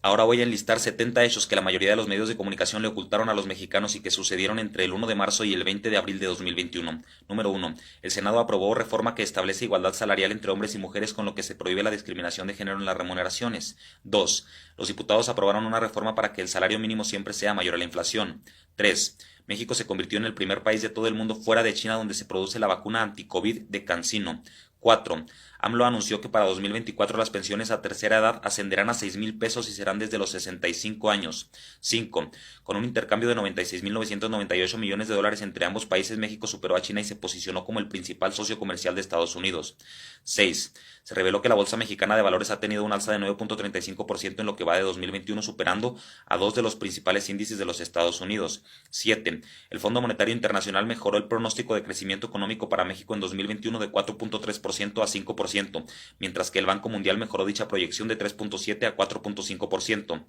Ahora voy a enlistar 70 hechos que la mayoría de los medios de comunicación le ocultaron a los mexicanos y que sucedieron entre el 1 de marzo y el 20 de abril de 2021. Número 1. El Senado aprobó reforma que establece igualdad salarial entre hombres y mujeres, con lo que se prohíbe la discriminación de género en las remuneraciones. 2. Los diputados aprobaron una reforma para que el salario mínimo siempre sea mayor a la inflación. 3. México se convirtió en el primer país de todo el mundo fuera de China donde se produce la vacuna anti-COVID de CanSino. 4. AMLO anunció que para 2024 las pensiones a tercera edad ascenderán a 6,000 pesos y serán desde los 65 años. 5. Con un intercambio de 96,998 millones de dólares entre ambos países, México superó a China y se posicionó como el principal socio comercial de Estados Unidos. 6. Se reveló que la Bolsa Mexicana de Valores ha tenido un alza de 9,35% en lo que va de 2021, superando a dos de los principales índices de los Estados Unidos. 7. El Fondo Monetario Internacional mejoró el pronóstico de crecimiento económico para México en 2021 de 4,3% a 5%, mientras que el Banco Mundial mejoró dicha proyección de 3,7% a 4,5%.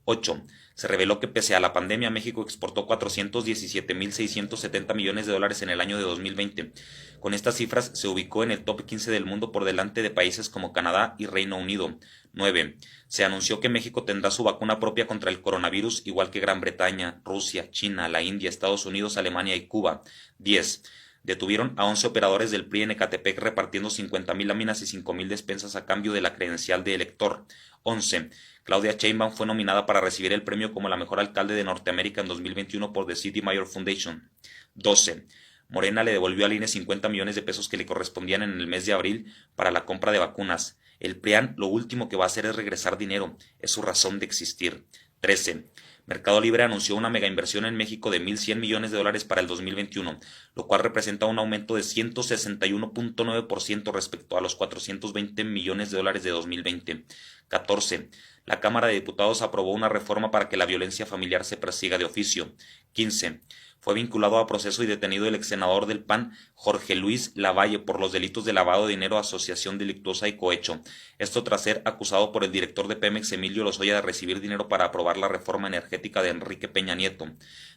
8. Se reveló que pese a la pandemia, México exportó 417,670 millones de dólares en el año de 2020. Con estas cifras se ubicó en el top 15 del mundo por delante de países como Canadá y Reino Unido. 9. Se anunció que México tendrá su vacuna propia contra el coronavirus, igual que Gran Bretaña, Rusia, China, la India, Estados Unidos, Alemania y Cuba. 10. Detuvieron a 11 operadores del PRI en Ecatepec repartiendo 50,000 láminas y 5,000 despensas a cambio de la credencial de elector. 11. Claudia Sheinbaum fue nominada para recibir el premio como la mejor alcalde de Norteamérica en 2021 por The City Mayor Foundation. 12. Morena le devolvió al INE 50 millones de pesos que le correspondían en el mes de abril para la compra de vacunas. El PRIAN lo último que va a hacer es regresar dinero, es su razón de existir. 13. Mercado Libre anunció una megainversión en México de 1,100 millones de dólares para el 2021, lo cual representa un aumento de 161,9% respecto a los 420 millones de dólares de 2020. 14. La Cámara de Diputados aprobó una reforma para que la violencia familiar se persiga de oficio. 15. Fue vinculado a proceso y detenido el exsenador del PAN, Jorge Luis Lavalle, por los delitos de lavado de dinero, asociación delictuosa y cohecho. Esto tras ser acusado por el director de Pemex, Emilio Lozoya, de recibir dinero para aprobar la reforma energética de Enrique Peña Nieto.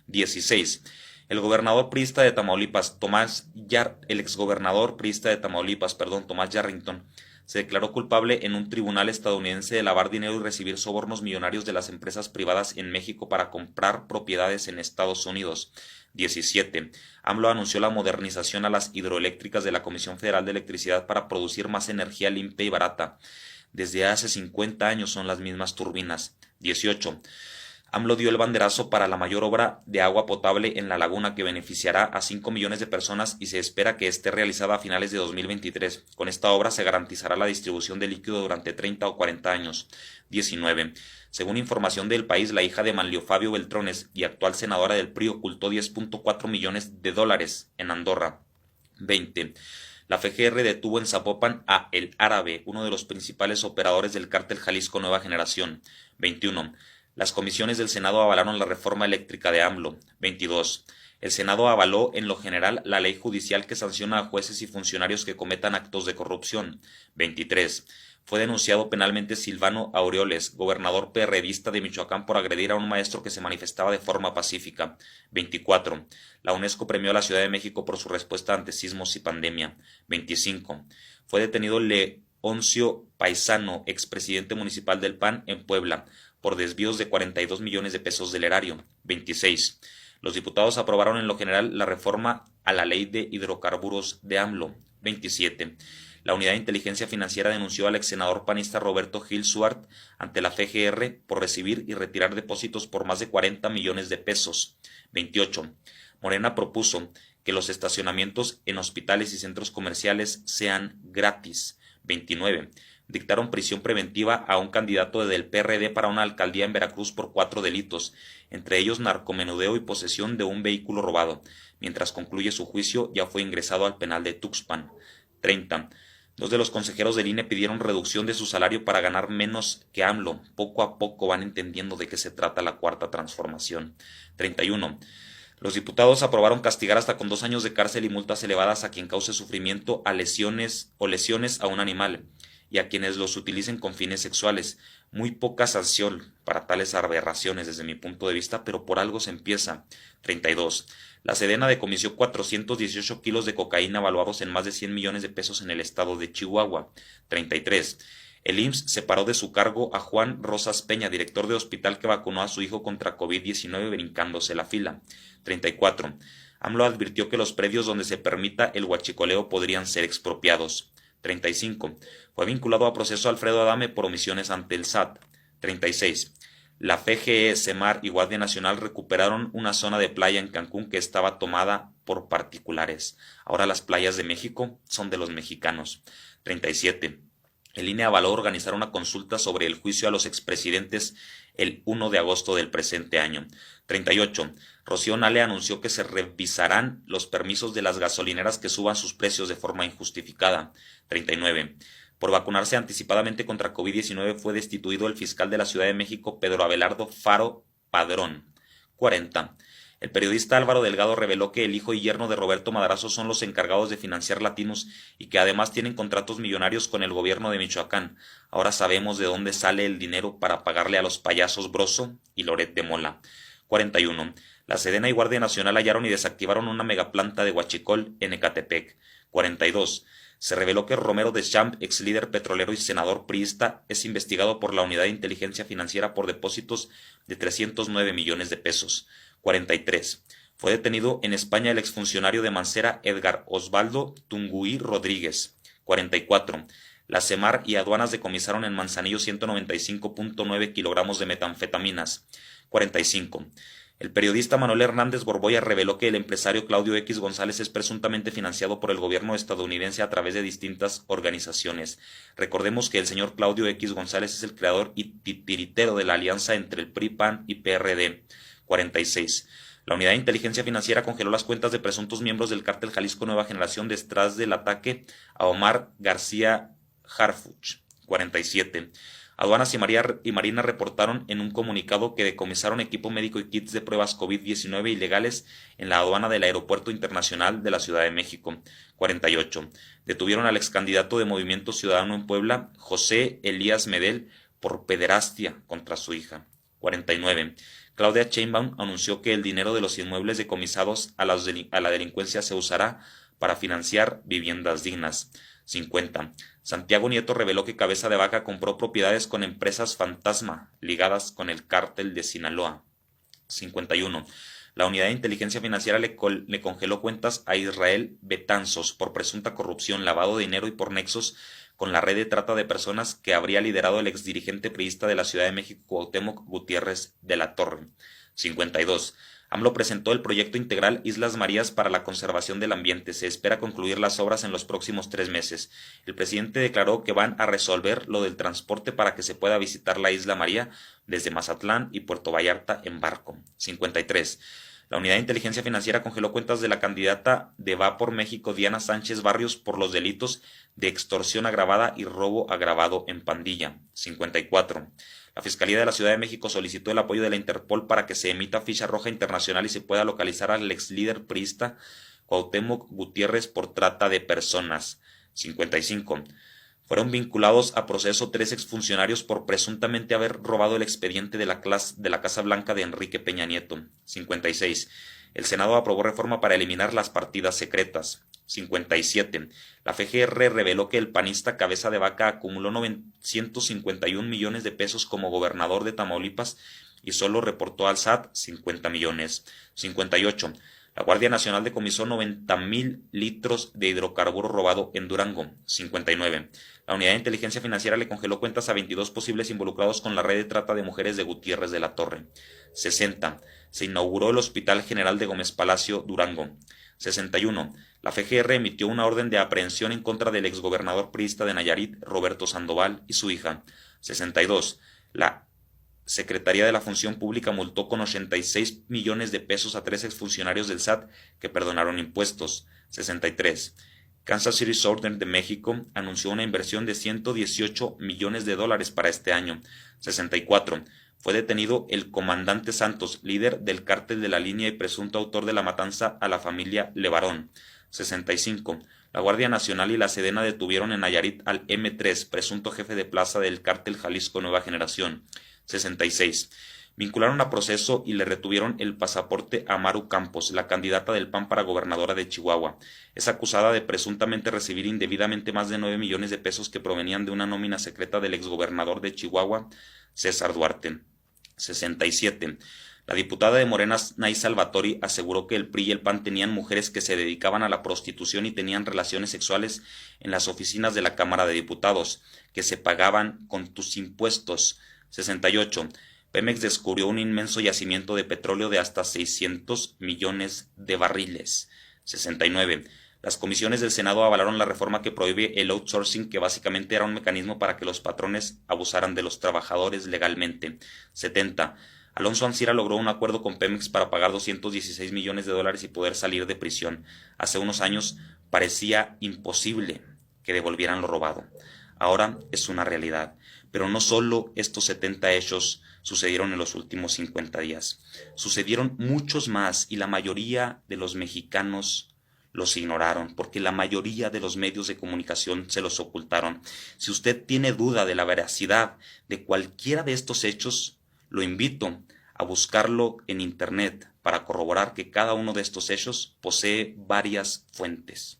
16. El exgobernador priista de Tamaulipas, Tomás Yarrington, se declaró culpable en un tribunal estadounidense de lavar dinero y recibir sobornos millonarios de las empresas privadas en México para comprar propiedades en Estados Unidos. 17. AMLO anunció la modernización a las hidroeléctricas de la Comisión Federal de Electricidad para producir más energía limpia y barata. Desde hace 50 años son las mismas turbinas. 18. AMLO dio el banderazo para la mayor obra de agua potable en la laguna, que beneficiará a 5 millones de personas y se espera que esté realizada a finales de 2023. Con esta obra se garantizará la distribución de líquido durante 30 o 40 años. 19. Según información del País, la hija de Manlio Fabio Beltrones y actual senadora del PRI ocultó 10,4 millones de dólares en Andorra. 20. La FGR detuvo en Zapopan a El Árabe, uno de los principales operadores del cártel Jalisco Nueva Generación. 21. Las comisiones del Senado avalaron la reforma eléctrica de AMLO. 22. El Senado avaló en lo general la ley judicial que sanciona a jueces y funcionarios que cometan actos de corrupción. 23. Fue denunciado penalmente Silvano Aureoles, gobernador perredista de Michoacán, por agredir a un maestro que se manifestaba de forma pacífica. 24. La UNESCO premió a la Ciudad de México por su respuesta ante sismos y pandemia. 25. Fue detenido Leoncio Paisano, expresidente municipal del PAN en Puebla, por desvíos de 42 millones de pesos del erario. 26. Los diputados aprobaron en lo general la reforma a la ley de hidrocarburos de AMLO. 27. La Unidad de Inteligencia Financiera denunció al ex senador panista Roberto Gil Suart ante la FGR por recibir y retirar depósitos por más de 40 millones de pesos. 28. Morena propuso que los estacionamientos en hospitales y centros comerciales sean gratis. 29. Dictaron prisión preventiva a un candidato del PRD para una alcaldía en Veracruz por 4 delitos, entre ellos narcomenudeo y posesión de un vehículo robado. Mientras concluye su juicio, ya fue ingresado al penal de Tuxpan. 30. Dos de los consejeros del INE pidieron reducción de su salario para ganar menos que AMLO. Poco a poco van entendiendo de qué se trata la cuarta transformación. 31. Los diputados aprobaron castigar hasta con 2 años de cárcel y multas elevadas a quien cause sufrimiento a lesiones a un animal y a quienes los utilicen con fines sexuales. Muy poca sanción para tales aberraciones desde mi punto de vista, pero por algo se empieza. 32. La Sedena decomisó 418 kilos de cocaína valuados en más de 100 millones de pesos en el estado de Chihuahua. 33. El IMSS separó de su cargo a Juan Rosas Peña, director de hospital que vacunó a su hijo contra COVID-19 brincándose la fila. 34. AMLO advirtió que los predios donde se permita el huachicoleo podrían ser expropiados. 35. Fue vinculado a proceso Alfredo Adame por omisiones ante el SAT. 36. La FGE, Semar y Guardia Nacional recuperaron una zona de playa en Cancún que estaba tomada por particulares. Ahora las playas de México son de los mexicanos. 37. El INE avaló organizar una consulta sobre el juicio a los expresidentes el 1 de agosto del presente año. 38. Rocío Nale anunció que se revisarán los permisos de las gasolineras que suban sus precios de forma injustificada. 39. Por vacunarse anticipadamente contra COVID-19 fue destituido el fiscal de la Ciudad de México, Pedro Abelardo Faro Padrón. 40. El periodista Álvaro Delgado reveló que el hijo y yerno de Roberto Madrazo son los encargados de financiar Latinos y que además tienen contratos millonarios con el gobierno de Michoacán. Ahora sabemos de dónde sale el dinero para pagarle a los payasos Broso y Loret de Mola. 41. La Sedena y Guardia Nacional hallaron y desactivaron una megaplanta de huachicol en Ecatepec. 42. Se reveló que Romero Deschamps, ex líder petrolero y senador priista, es investigado por la Unidad de Inteligencia Financiera por depósitos de 309 millones de pesos. 43. Fue detenido en España el exfuncionario de Mancera Edgar Osvaldo Tunguí Rodríguez. 44. La Semar y aduanas decomisaron en Manzanillo 195.9 kilogramos de metanfetaminas. 45. El periodista Manuel Hernández Borboya reveló que el empresario Claudio X González es presuntamente financiado por el gobierno estadounidense a través de distintas organizaciones. Recordemos que el señor Claudio X González es el creador y titiritero de la alianza entre el PRI, PAN y PRD. 46. La Unidad de Inteligencia Financiera congeló las cuentas de presuntos miembros del cártel Jalisco Nueva Generación detrás del ataque a Omar García Harfuch. 47. Aduanas y Marina reportaron en un comunicado que decomisaron equipo médico y kits de pruebas COVID-19 ilegales en la aduana del Aeropuerto Internacional de la Ciudad de México. 48. Detuvieron al excandidato de Movimiento Ciudadano en Puebla, José Elías Medel, por pederastia contra su hija. 49. Claudia Sheinbaum anunció que el dinero de los inmuebles decomisados a la delincuencia se usará para financiar viviendas dignas. 50. Santiago Nieto reveló que Cabeza de Vaca compró propiedades con empresas fantasma ligadas con el cártel de Sinaloa. 51. La Unidad de Inteligencia Financiera le congeló cuentas a Israel Betanzos por presunta corrupción, lavado de dinero y por nexos con la red de trata de personas que habría liderado el exdirigente priista de la Ciudad de México, Cuauhtémoc Gutiérrez de la Torre. 52. AMLO presentó el proyecto integral Islas Marías para la conservación del ambiente. Se espera concluir las obras en los próximos 3 meses. El presidente declaró que van a resolver lo del transporte para que se pueda visitar la Isla María desde Mazatlán y Puerto Vallarta en barco. 53. La Unidad de Inteligencia Financiera congeló cuentas de la candidata de Va por México, Diana Sánchez Barrios, por los delitos de extorsión agravada y robo agravado en pandilla. 54. La Fiscalía de la Ciudad de México solicitó el apoyo de la Interpol para que se emita ficha roja internacional y se pueda localizar al ex líder priista Cuauhtémoc Gutiérrez por trata de personas. 55. Fueron vinculados a proceso 3 exfuncionarios por presuntamente haber robado el expediente de la Casa Blanca de Enrique Peña Nieto. 56. El Senado aprobó reforma para eliminar las partidas secretas. 57. La FGR reveló que el panista Cabeza de Vaca acumuló 951 millones de pesos como gobernador de Tamaulipas y solo reportó al SAT 50 millones. 58. La Guardia Nacional decomisó 90,000 litros de hidrocarburo robado en Durango. 59. La Unidad de Inteligencia Financiera le congeló cuentas a 22 posibles involucrados con la red de trata de mujeres de Gutiérrez de la Torre. 60. Se inauguró el Hospital General de Gómez Palacio, Durango. 61. La FGR emitió una orden de aprehensión en contra del exgobernador priista de Nayarit, Roberto Sandoval, y su hija. 62. La Secretaría de la Función Pública multó con 86 millones de pesos a 3 exfuncionarios del SAT que perdonaron impuestos. 63. Kansas City Southern de México anunció una inversión de 118 millones de dólares para este año. 64. Fue detenido el comandante Santos, líder del cártel de la Línea y presunto autor de la matanza a la familia Levarón. 65. La Guardia Nacional y la Sedena detuvieron en Nayarit al M3, presunto jefe de plaza del cártel Jalisco Nueva Generación. 66. Vincularon a proceso y le retuvieron el pasaporte a Maru Campos, la candidata del PAN para gobernadora de Chihuahua. Es acusada de presuntamente recibir indebidamente más de 9 millones de pesos que provenían de una nómina secreta del exgobernador de Chihuahua, César Duarte. 67. La diputada de Morena, Nay Salvatori, aseguró que el PRI y el PAN tenían mujeres que se dedicaban a la prostitución y tenían relaciones sexuales en las oficinas de la Cámara de Diputados, que se pagaban con tus impuestos. 68. Pemex descubrió un inmenso yacimiento de petróleo de hasta 600 millones de barriles. 69. Las comisiones del Senado avalaron la reforma que prohíbe el outsourcing, que básicamente era un mecanismo para que los patrones abusaran de los trabajadores legalmente. 70. Alonso Ancira logró un acuerdo con Pemex para pagar 216 millones de dólares y poder salir de prisión. Hace unos años parecía imposible que devolvieran lo robado. Ahora es una realidad. Pero no solo estos 70 hechos sucedieron en los últimos 50 días. Sucedieron muchos más y la mayoría de los mexicanos los ignoraron, porque la mayoría de los medios de comunicación se los ocultaron. Si usted tiene duda de la veracidad de cualquiera de estos hechos, lo invito a buscarlo en internet para corroborar que cada uno de estos hechos posee varias fuentes.